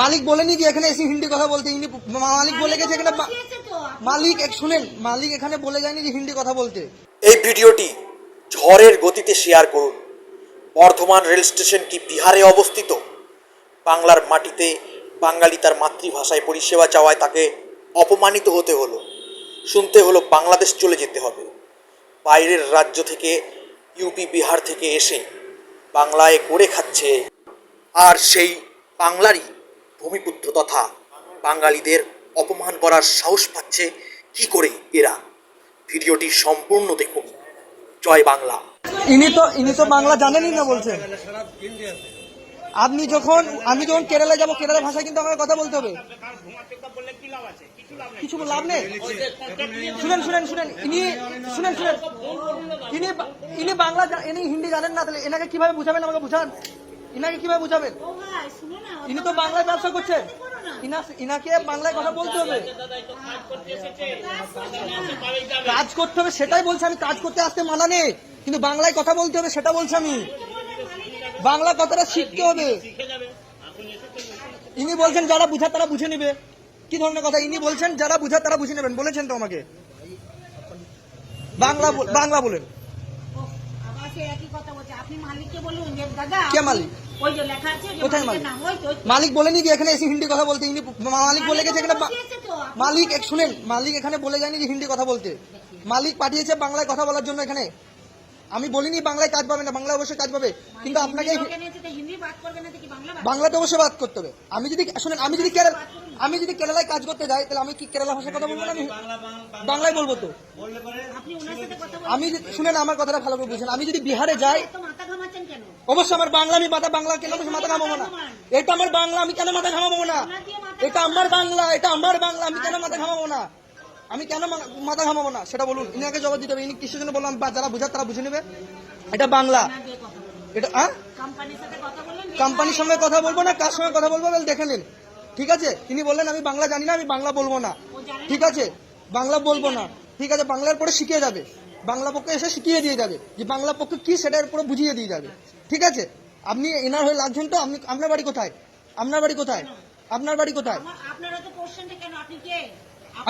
মালিক বলেনি যে এখানে এসে হিন্দি কথা বলতে, মালিক বলে গেছে এখানে, মালিক শুনেন, মালিক এখানে বলে যায়নি যে হিন্দি কথা বলতে। এই ভিডিওটি ঝড়ের গতিতে শেয়ার করুন। বর্ধমান রেল স্টেশন কি বিহারে অবস্থিত? বাংলার মাটিতে বাঙালি তার মাতৃভাষায় পরিষেবা চাওয়ায় তাকে অপমানিত হতে হলো, শুনতে হলো বাংলাদেশ চলে যেতে হবে। বাইরের রাজ্য থেকে, ইউপি বিহার থেকে এসে বাংলায় করে খাচ্ছে, আর সেই বাংলারই ভূমিপুত্র তথা বাঙালিদের অপমান করার সাহস পাচ্ছে কি করে এরা? ভিডিওটি সম্পূর্ণ দেখুন। জয় বাংলা। ইনি তো বাংলা জানেনই না বলছেন। আমি যখন কেরালায় যাবো, কেরালা ভাষায় কিন্তু আমাকে কথা বলতে হবে। কিছু লাভ নেই। শুনেন, ইনি বাংলা, ইনি হিন্দি জানেন না, তাহলে এনাকে কিভাবে বুঝাবেন? আমাকে বুঝান, ইনাকে কিভাবে বুঝাবেন? ইনি তো বাংলায় ব্যবসা করছেন, ইনাকে বাংলায় কথা বলতে হবে, কাজ করতে হবে, সেটাই বলছি আমি। কাজ করতে আসতে মানা নেই, কিন্তু বাংলায় কথা বলতে হবে, সেটা বলছি আমি। বাংলা কথাটা শিখতে হবে। ইনি বলছেন যারা বুঝা তারা বুঝে নিবে। কি ধরনের কথা? ইনি বলছেন যারা বুঝা তারা বুঝে নেবেন, বলেছেন তো আমাকে। বাংলা বলেন। কে মালিক? কোথায় মালিক? মালিক বলেনি যে এখানে এসে হিন্দি কথা বলতে, মালিক বলে গেছে এখানে, মালিক শুনেন, মালিক এখানে বলে যায়নি যে হিন্দি কথা বলতে। মালিক পাঠিয়েছে বাংলায় কথা বলার জন্য এখানে। আমি বলিনি বাংলায় কাজ পাবে না, বাংলা অবশ্যই কাজ পাবে, কিন্তু আপনাকে বাংলাতে অবশ্যই বাদ করতে হবে। আমি যদি শুনেন, আমি যদি কেরালায় কাজ করতে যাই, তাহলে আমি কি কেরালা ভাষায় কথা বলবো না? আমি বাংলায় বলবো তো। আমি শুনেন, আমার কথাটা ভালো করে বুঝেন। আমি যদি বিহারে যাই, অবশ্যই আমার বাংলা, আমি বাংলা কেন মাথা ঘামাবো না? এটা আমার বাংলা, আমি কেন মাথা ঘামাবো না? এটা আমার বাংলা, আমি কেন মাথা ঘামাবো না? আমি কেন মাথা ঘামাবো না সেটা বলুন। ইনাকে জবাব দিতে হবে। ইনি কিসের জন্য বললাম? যারা বুঝার তারা বুঝে নেবে। এটা বাংলা। এটা কোম্পানির সঙ্গে কথা বলবো না, কার সঙ্গে কথা বলবো দেখে নিন। ঠিক আছে, তিনি বললেন আমি বাংলা জানি না, আমি বাংলা বলবো না। ঠিক আছে, বাংলা বলবো না। ঠিক আছে, বাংলার পরে শিখিয়ে যাবে, বাংলা পক্ষে এসে শিখিয়ে দিয়ে যাবে যে বাংলা পক্ষে কি, সেটার উপরে বুঝিয়ে দিয়ে যাবে। ঠিক আছে, আপনি এনার হয়ে লাগছেন তো। আপনি, আপনার বাড়ি কোথায়? আপনার বাড়ি কোথায়? আপনার বাড়ি কোথায়?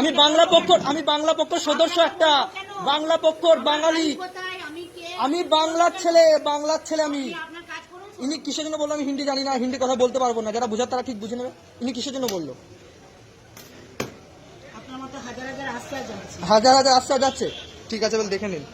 আমি বাংলা পক্ষ সদস্য একটা, বাংলা পক্ষর বাঙালি। আমি বাংলার ছেলে আমি। ইনি কিসের জন্য বললো আমি হিন্দি জানি না, হিন্দি কথা বলতে পারবো না? যারা বুঝার তারা ঠিক বুঝে নেবে। ইনি কিসের জন্য বললো? হাজার হাজার আশ্রয় যাচ্ছে। ঠিক আছে, বলে দেখে নিন।